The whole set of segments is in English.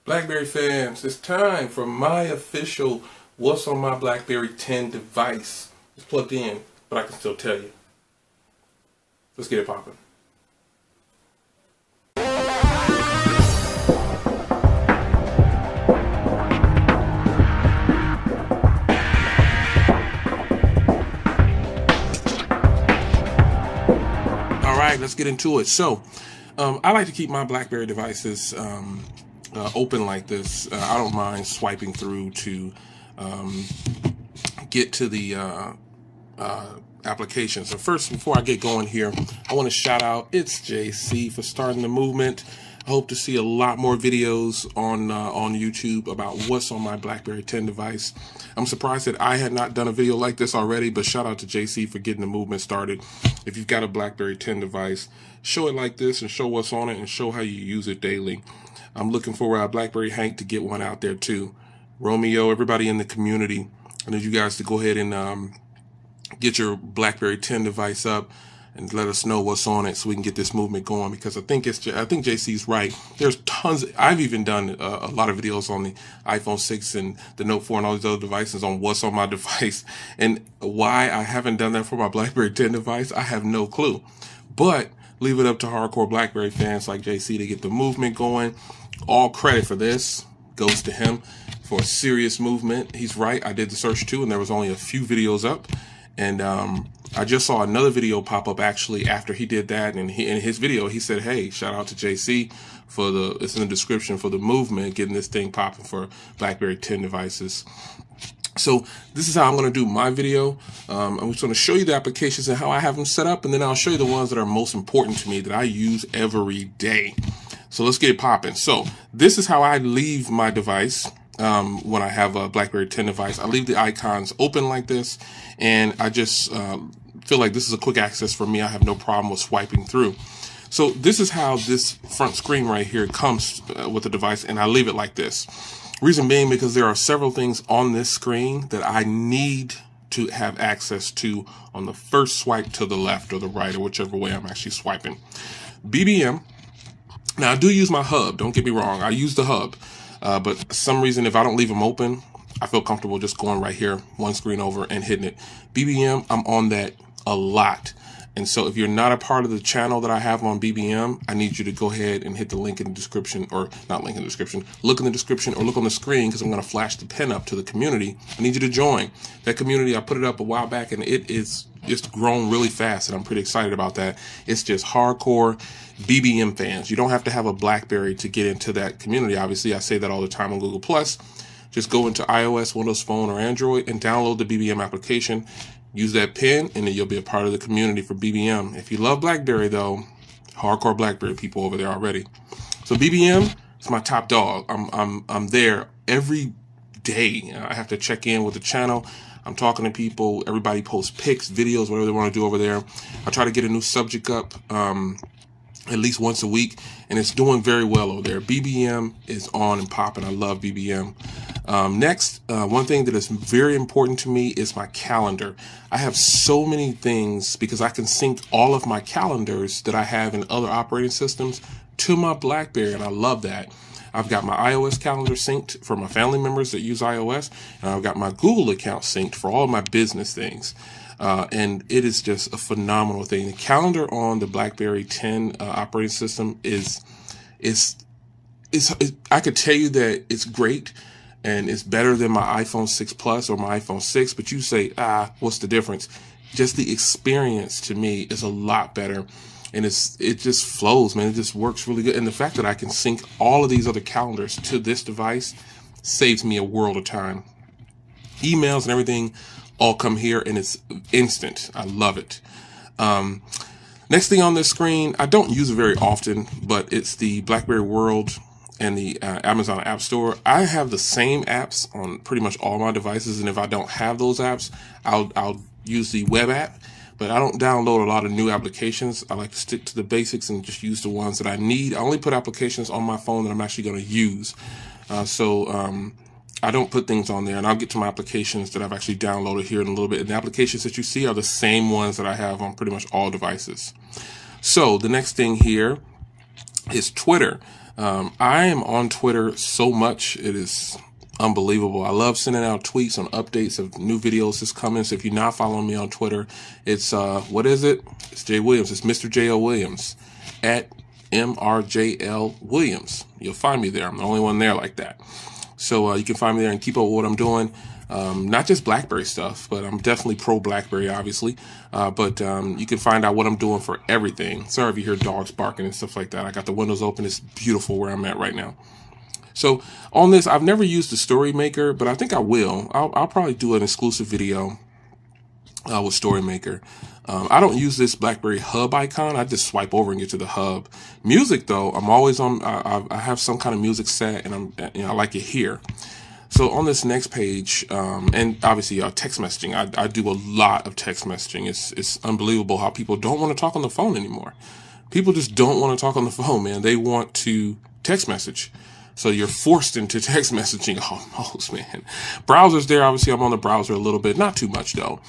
BlackBerry fans, it's time for my official what's on my BlackBerry 10 device. It's plugged in, but I can still tell you. Let's get it popping. Alright, let's get into it. So, I like to keep my BlackBerry devices open like this. I don't mind swiping through to get to the application. So first, before I get going here, I want to shout out it's JC for starting the movement. I hope to see a lot more videos on YouTube about what's on my BlackBerry 10 device. I'm surprised that I had not done a video like this already, but shout out to JC for getting the movement started. If you've got a BlackBerry 10 device, show it like this and show what's on it and show how you use it daily. I'm looking for BlackBerry Hank to get one out there too. Romeo, everybody in the community, I need you guys to go ahead and get your BlackBerry 10 device up and let us know what's on it so we can get this movement going, because I think JC's right. There's tons. I've even done a lot of videos on the iPhone 6 and the Note 4 and all these other devices on what's on my device, and why I haven't done that for my BlackBerry 10 device, I have no clue. But leave it up to hardcore BlackBerry fans like JC to get the movement going. All credit for this goes to him for a serious movement. He's right. I did the search too, and there was only a few videos up. And I just saw another video pop up actually after he did that. And in his video, he said, hey, shout out to JC for it's in the description for the movement, getting this thing popping for BlackBerry 10 devices. So this is how I'm going to do my video. I'm just going to show you the applications and how I have them set up. And then I'll show you the ones that are most important to me that I use every day. So let's get it popping. So this is how I leave my device. When I have a BlackBerry 10 device, I leave the icons open like this, and I just feel like this is a quick access for me. I have no problem with swiping through. So this is how this front screen right here comes with the device, and I leave it like this. Reason being because there are several things on this screen that I need to have access to on the first swipe to the left or the right, or whichever way I'm actually swiping. BBM. Now I do use my hub, don't get me wrong, I use the hub. But for some reason, if I don't leave them open, I feel comfortable just going right here, one screen over and hitting it. BBM, I'm on that a lot. And so if you're not a part of the channel that I have on BBM, I need you to go ahead and hit the link in the description, or not link in the description, look in the description or look on the screen, because I'm going to flash the pin up to the community. I need you to join that community. I put it up a while back and it is just grown really fast, and I'm pretty excited about that. It's just hardcore BBM fans. You don't have to have a BlackBerry to get into that community. Obviously, I say that all the time on Google+. Just go into iOS, Windows Phone, or Android and download the BBM application. Use that pin, and then you'll be a part of the community for BBM. If you love BlackBerry, though, hardcore BlackBerry people over there already. So BBM is my top dog. I'm there every day. I have to check in with the channel. I'm talking to people. Everybody posts pics, videos, whatever they want to do over there. I try to get a new subject up at least once a week, and it's doing very well over there. BBM is on and popping. I love BBM. Next, one thing that is very important to me is my calendar. I have so many things because I can sync all of my calendars that I have in other operating systems to my BlackBerry, and I love that. I've got my iOS calendar synced for my family members that use iOS, and I've got my Google account synced for all of my business things. And it is just a phenomenal thing. The calendar on the BlackBerry 10 operating system is I could tell you that it's great and it's better than my iPhone 6 Plus or my iPhone 6, but you say, what's the difference? Just the experience to me is a lot better. And it just flows, man. It just works really good. And the fact that I can sync all of these other calendars to this device saves me a world of time. Emails and everything all come here, and it's instant. I love it. Next thing on this screen, I don't use it very often, but it's the BlackBerry World and the Amazon App Store. I have the same apps on pretty much all my devices, and if I don't have those apps, I'll use the web app. But I don't download a lot of new applications. I like to stick to the basics and just use the ones that I need. I only put applications on my phone that I'm actually going to use. I don't put things on there, and I'll get to my applications that I've actually downloaded here in a little bit. And the applications that you see are the same ones that I have on pretty much all devices. So the next thing here is Twitter. I am on Twitter so much. It is unbelievable. I love sending out tweets on updates of new videos that's coming. So if you're not following me on Twitter, it's, what is it? It's Jay Williams. It's Mr. J.L. Williams at MRJL Williams. You'll find me there. I'm the only one there like that. So you can find me there and keep up with what I'm doing. Not just BlackBerry stuff, but I'm definitely pro BlackBerry, obviously. But you can find out what I'm doing for everything. Sorry if you hear dogs barking and stuff like that. I got the windows open. It's beautiful where I'm at right now. So on this, I've never used the Story Maker, but I think I will. I'll probably do an exclusive video with Story Maker. I don't use this BlackBerry hub icon. I just swipe over and get to the hub. Music, though, I'm always on. I have some kind of music set, and I like it here. So on this next page, and obviously text messaging. I do a lot of text messaging. It's unbelievable how people don't want to talk on the phone anymore. People just don't want to talk on the phone, man. They want to text message. So you're forced into text messaging almost, man. Browser's there. Obviously, I'm on the browser a little bit. Not too much, though.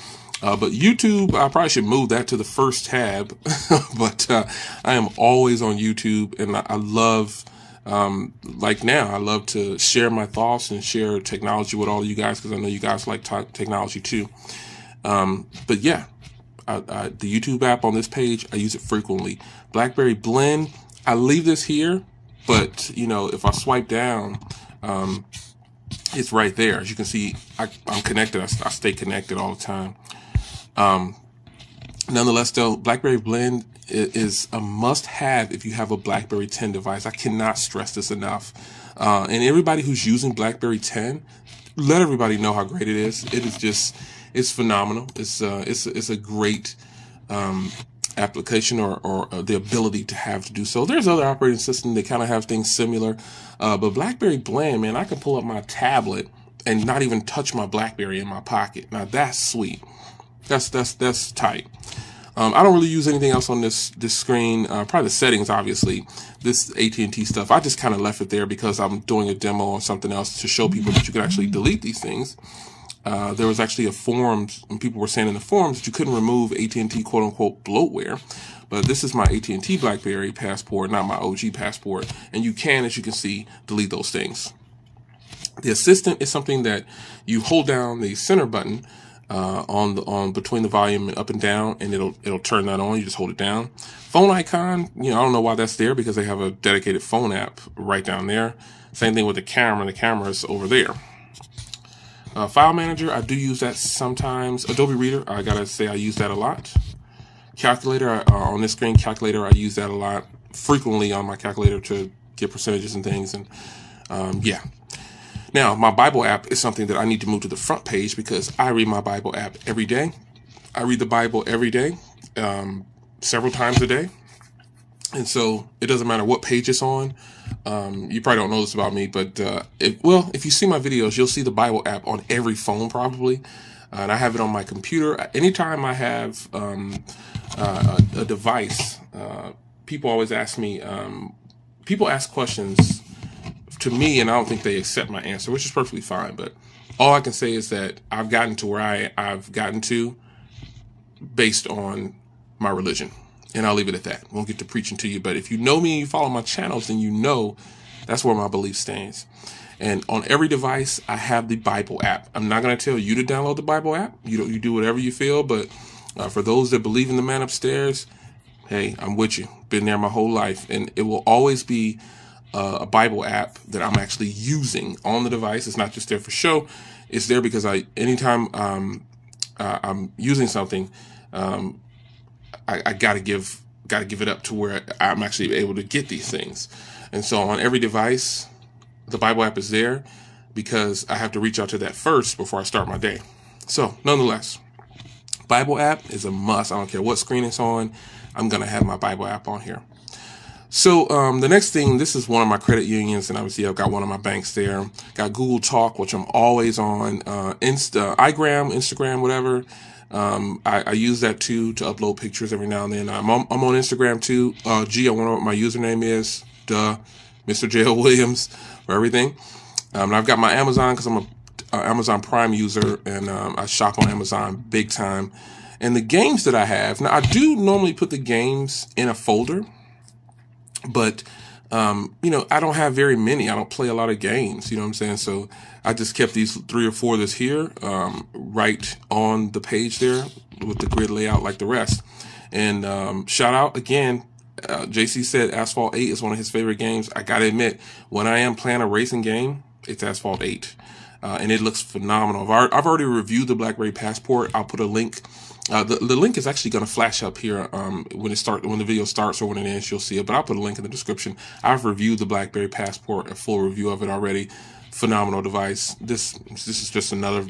But YouTube, I probably should move that to the first tab. But I am always on YouTube. And I love, like now, I love to share my thoughts and share technology with all of you guys, because I know you guys like technology too. But yeah, the YouTube app on this page, I use it frequently. BlackBerry Blend, I leave this here. But, you know, if I swipe down, it's right there. As you can see, I'm connected. I stay connected all the time. Nonetheless, though, BlackBerry Blend is a must-have if you have a BlackBerry 10 device. I cannot stress this enough. And everybody who's using BlackBerry 10, let everybody know how great it is. It is just, it's phenomenal. It's a great application or the ability to have to do so. There's other operating systems that kind of have things similar, but BlackBerry Blend, man, I can pull up my tablet and not even touch my BlackBerry in my pocket. Now that's sweet. That's tight. I don't really use anything else on this screen. Probably the settings, obviously. This AT&T stuff, I just kind of left it there because I'm doing a demo on something else to show people that you can actually delete these things. There was actually a forums, and people were saying in the forums that you couldn't remove AT&T quote-unquote bloatware. But this is my AT&T BlackBerry passport, not my OG passport. And you can, as you can see, delete those things. The assistant is something that you hold down the center button on between the volume and up and down, and it'll turn that on. You just hold it down. Phone icon, you know, I don't know why that's there, because they have a dedicated phone app right down there. Same thing with the camera. The camera is over there. File manager, I do use that sometimes. Adobe Reader, I gotta say I use that a lot. Calculator, on this screen, calculator, I use that a lot, frequently on my calculator to get percentages and things. And yeah. Now, my Bible app is something that I need to move to the front page, because I read my Bible app every day. I read the Bible every day, several times a day. And so it doesn't matter what page it's on. You probably don't know this about me, but if you see my videos, you'll see the Bible app on every phone probably. And I have it on my computer. Anytime I have a device, people always ask me, people ask questions to me, and I don't think they accept my answer, which is perfectly fine. But all I can say is that I've gotten to where I've gotten to based on my religion. And I'll leave it at that. Won't get to preaching to you. But if you know me and you follow my channels, then you know that's where my belief stands. And on every device, I have the Bible app. I'm not going to tell you to download the Bible app. You do whatever you feel. But for those that believe in the man upstairs, hey, I'm with you. Been there my whole life. And it will always be a Bible app that I'm actually using on the device. It's not just there for show. It's there because anytime I'm using something, I gotta give it up to where I'm actually able to get these things. And so on every device, the Bible app is there because I have to reach out to that first before I start my day. So nonetheless, Bible app is a must. I don't care what screen it's on. I'm gonna have my Bible app on here. So the next thing, this is one of my credit unions, and obviously I've got one of my banks there. Got Google Talk, which I'm always on. iGram, Instagram, whatever. I use that too to upload pictures every now and then. I'm on Instagram too. I wonder what my username is. Mr. J.L. Williams for everything. And I've got my Amazon because I'm a Amazon Prime user, and I shop on Amazon big time. And the games that I have, now I do normally put the games in a folder, but you know, I don't have very many. I don't play a lot of games, you know what I'm saying? So I just kept these 3 or 4 that's here, right on the page there with the grid layout like the rest. And, shout out again, JC said Asphalt 8 is one of his favorite games. I gotta admit, when I am playing a racing game, it's Asphalt 8. And it looks phenomenal. I've already reviewed the BlackBerry Passport. I'll put a link. The link is actually going to flash up here when the video starts or when it ends. You'll see it, but I'll put a link in the description. I've reviewed the BlackBerry Passport, a full review of it already. Phenomenal device. This is just another.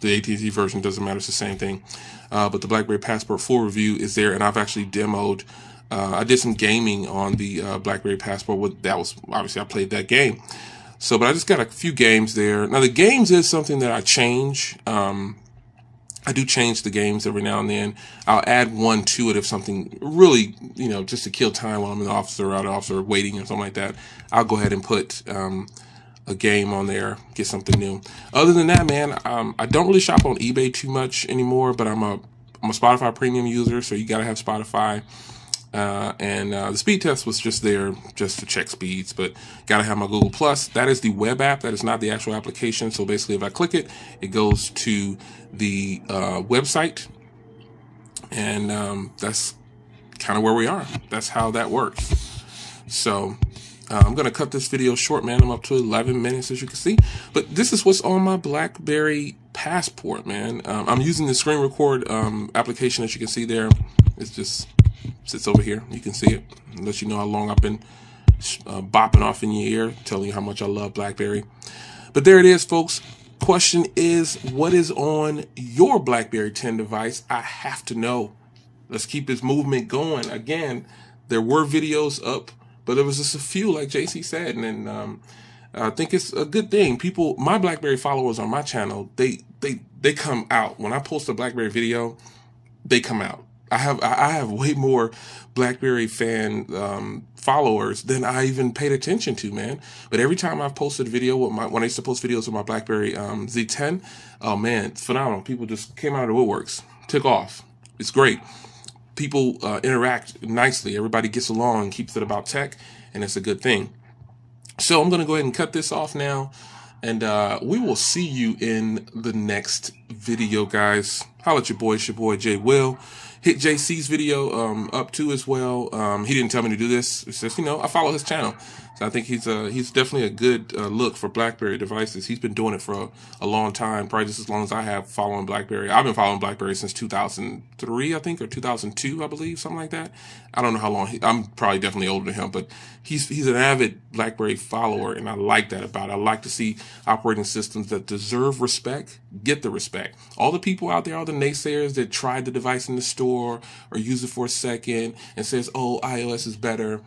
The AT&T version doesn't matter; it's the same thing. But the BlackBerry Passport full review is there, and I've actually demoed. I did some gaming on the BlackBerry Passport. That was obviously I played that game. So, but I just got a few games there. Now, the games is something that I change. I do change the games every now and then. I'll add one to it if something really, you know, just to kill time while I'm in the office or out of the office or waiting or something like that. I'll go ahead and put a game on there, get something new. Other than that, man, I don't really shop on eBay too much anymore, but I'm a Spotify premium user, so you got to have Spotify. The speed test was just there just to check speeds, but gotta have my Google Plus. That is the web app. That is not the actual application. So basically, if I click it, it goes to the website, and that's kind of where we are. That's how that works. So I'm gonna cut this video short, man. I'm up to 11 minutes, as you can see. But this is what's on my BlackBerry Passport, man. I'm using the screen record application, as you can see there. It's just sits over here. You can see it. It lets you know how long I've been bopping off in your ear, telling you how much I love BlackBerry. But there it is, folks. Question is, what is on your BlackBerry 10 device? I have to know. Let's keep this movement going. Again, there were videos up, but there was just a few, like JC said, and then I think it's a good thing. People, my BlackBerry followers on my channel, they come out. When I post a BlackBerry video, they come out. I have way more BlackBerry Fan followers than I even paid attention to, man. But every time I've posted a video with when I used to post videos with my BlackBerry Z10, oh man, it's phenomenal. People just came out of the woodworks, took off. It's great. People interact nicely. Everybody gets along and keeps it about tech, and it's a good thing. So I'm gonna go ahead and cut this off now, and we will see you in the next video, guys. Holla at your boy. It's your boy Jay Will. Hit JC's video up too as well. He didn't tell me to do this. It's just, you know, I follow his channel. So I think he's definitely a good look for BlackBerry devices. He's been doing it for a long time, probably just as long as I have following BlackBerry. I've been following BlackBerry since 2003, I think, or 2002, I believe, something like that. I don't know how long. I'm probably definitely older than him, but he's an avid BlackBerry follower, and I like that about it. I like to see operating systems that deserve respect get the respect. All the people out there, all the naysayers that tried the device in the store or use it for a second and says, oh, iOS is better.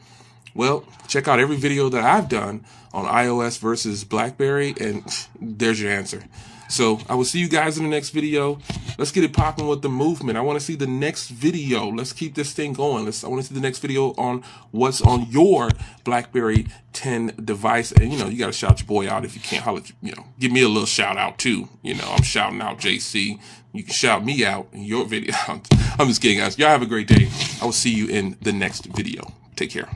Well, check out every video that I've done on iOS versus BlackBerry, and there's your answer. So I will see you guys in the next video. Let's get it popping with the movement. I want to see the next video. Let's keep this thing going. I want to see the next video on what's on your BlackBerry 10 device. And, you know, you got to shout your boy out if you can't. Holler, you know, give me a little shout out too. You know, I'm shouting out JC. You can shout me out in your video. I'm just kidding, guys. Y'all have a great day. I will see you in the next video. Take care.